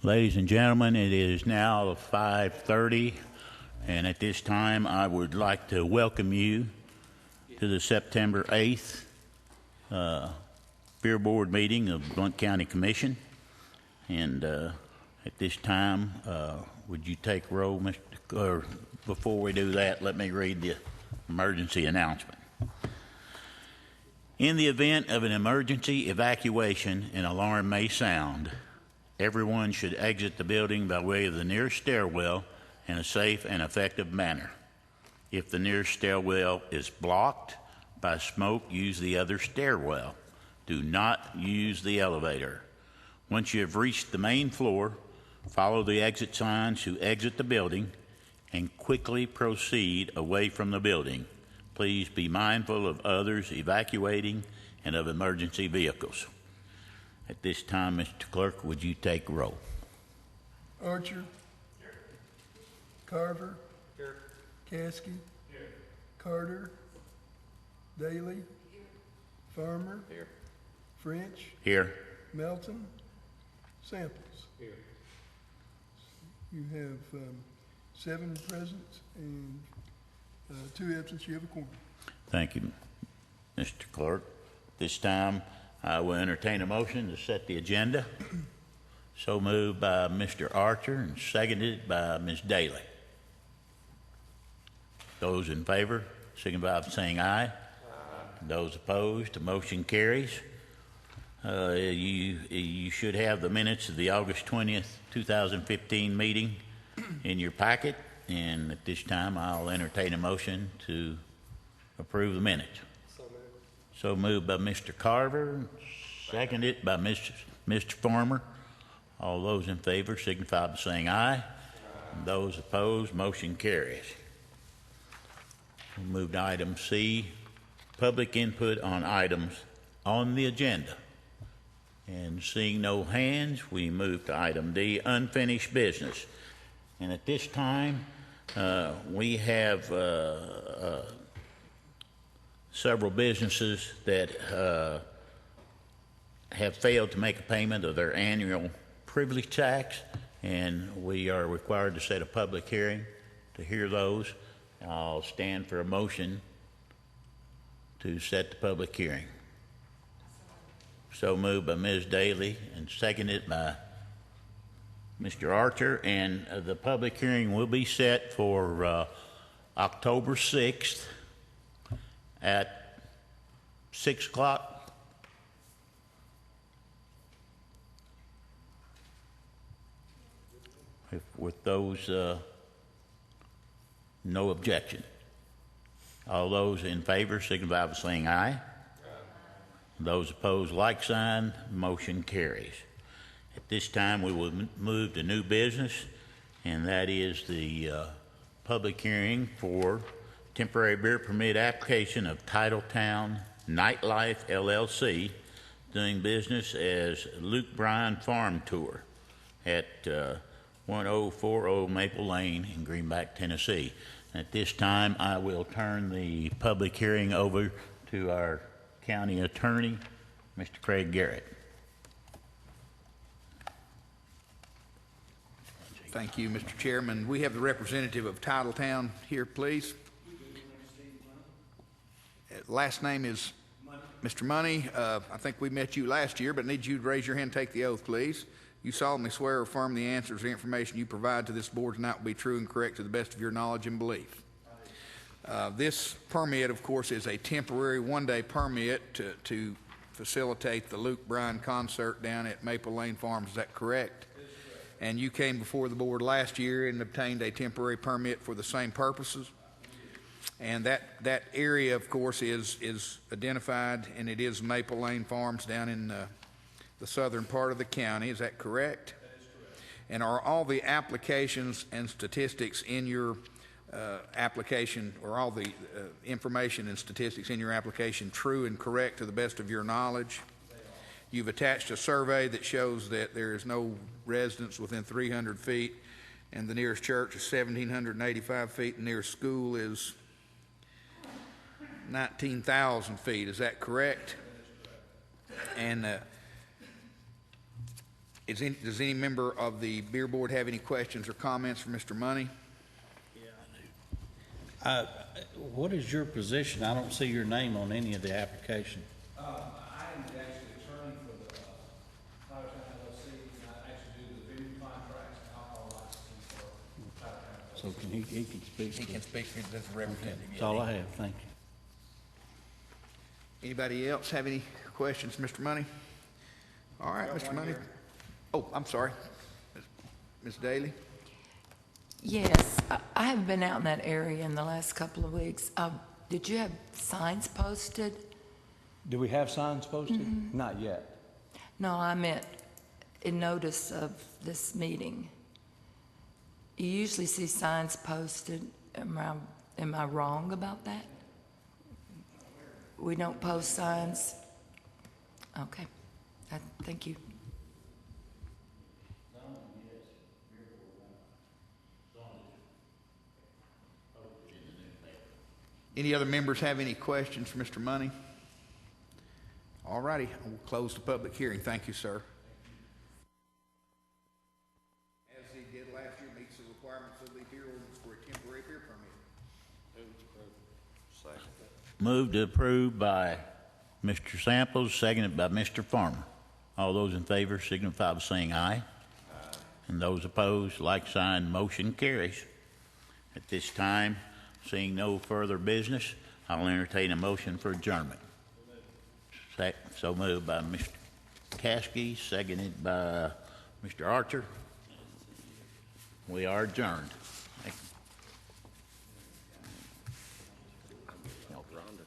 Ladies and gentlemen, it is now 5:30, and at this time I would like to welcome you to the September 8th Beer Board meeting of Blount County Commission. And at this time, would you take roll, Mr. Or before we do that, let me read the emergency announcement. In the event of an emergency evacuation, an alarm may sound. Everyone should exit the building by way of the nearest stairwell in a safe and effective manner. If the nearest stairwell is blocked by smoke, use the other stairwell. Do not use the elevator. Once you have reached the main floor, follow the exit signs to exit the building and quickly proceed away from the building. Please be mindful of others evacuating and of emergency vehicles. At this time, Mr. Clerk, would you take roll? Archer. Here. Carver. Here. Caskey. Here. Carter. Daly. Here. Farmer. Here. French. Here. Melton. Samples. Here. You have 7 present and 2 absent. You have a quorum. Thank you, Mr. Clerk. This time, I will entertain a motion to set the agenda. So moved by Mr. Archer and seconded by Ms. Daly. Those in favor, signify by saying aye. Aye. Those opposed, the motion carries. You should have the minutes of the August 20th, 2015 meeting in your packet. And at this time, I'll entertain a motion to approve the minutes. So moved by Mr. Carver, seconded by Mr. Farmer. All those in favor signify by saying aye. And those opposed, motion carries. We'll move to item C, public input on items on the agenda. And seeing no hands, we move to item D, unfinished business. And at this time, we have several businesses that have failed to make a payment of their annual privilege tax, and we are required to set a public hearing to hear those. I'll stand for a motion to set the public hearing. So moved by Ms. Daly and seconded by Mr. Archer, and the public hearing will be set for October 6th at 6 o'clock. With those, no objection. All those in favor signify by saying aye. Aye. Those opposed, like sign. Motion carries. At this time, we will move to new business, and that is the public hearing for temporary beer permit application of Titletown Nightlife LLC, doing business as Luke Bryan Farm Tour at 1040 Maple Lane in Greenback, Tennessee. At this time, I will turn the public hearing over to our county attorney, Mr. Craig Garrett. Thank you, Mr. Chairman. We have the representative of Titletown here, please. Last name is Mr. Money. I think we met you last year, but need you to raise your hand and take the oath, please. You solemnly swear or affirm the answers or information you provide to this board tonight will be true and correct to the best of your knowledge and belief. This permit, of course, is a temporary one-day permit to facilitate the Luke Bryan concert down at Maple Lane Farms. Is that correct? And you came before the board last year and obtained a temporary permit for the same purposes. And that area, of course, is identified, and it is Maple Lane Farms down in the southern part of the county. Is that correct? That is correct. And are all the applications and statistics in your application, or all the information and statistics in your application, true and correct to the best of your knowledge? You've attached a survey that shows that there is no residence within 300 feet, and the nearest church is 1,785 feet, and the nearest school is 19,000 feet. Is that correct? And Does any member of the beer board have any questions or comments for Mr. Money? What is your position? I don't see your name on any of the application. I am actually attorney for the County LLC, and I actually do the venue contracts and alcohol licensing for County. So he can speak. He can speak as a representative. That's all I have. Thank you. Anybody else have any questions, Mr. Money? All right, Mr. Money. Oh, I'm sorry. Ms. Daly? Yes, I have been out in that area in the last couple of weeks. Did you have signs posted? Do we have signs posted? Not yet. No, I meant in notice of this meeting. You usually see signs posted. Am I wrong about that? We don't post signs? Okay. Thank you. Any other members have any questions for Mr. Money? All righty, we'll close the public hearing. Thank you, sir. As he did last year, meets the requirements of the beer ordinance for a temporary beer permit. Moved to approve by Mr. Samples, seconded by Mr. Farmer. All those in favor signify by saying aye. And those opposed, like sign, motion carries. At this time, seeing no further business, I'll entertain a motion for adjournment. So moved by Mr. Caskey, seconded by Mr. Archer. We are adjourned.